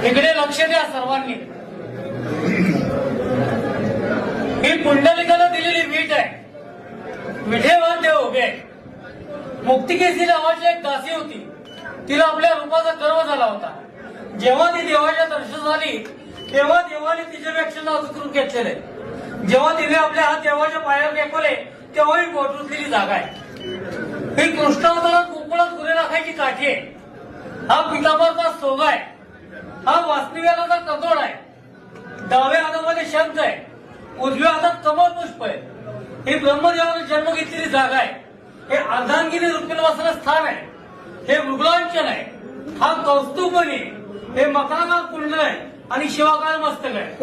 इकडे लक्ष द्या सर्वांनी. ही पुंडलिकाला दिलेली वीट आहे. विठेवर देव उभे आहे. मुक्तिकेसी नावाची एक दासी होती. तिला आपल्या रूपाचा गर्व झाला होता. जेव्हा ती देवाच्या दर्शन झाली तेव्हा देवाने तिच्यापेक्षा नाजूक रूप घेतलेले. जेव्हा तिने आपले हात देवाच्या पायावर टेकवले तेव्हा ही पोटरुतलेली जागा आहे. ही कृष्णावतारात गोकुळात गुरे राखायची काठी आहे. हा पितांबरचा सोगा आहे. हा वासनिवेलाचा कतोड आहे. डाव्या हातामध्ये शंख आहे. उजव्या हातात कमल पुष्प आहे. ही ब्रह्मदेवाने जन्म घेतलेली जागा आहे. हे अर्धांगिनी रुक्मिणीवासना स्थान आहे. हे मृगलांचन आहे. हा कौस्तुभमणी आहे. हे मकराकाल कुंडल आहे आणि शिवाकाल मस्तक आहे.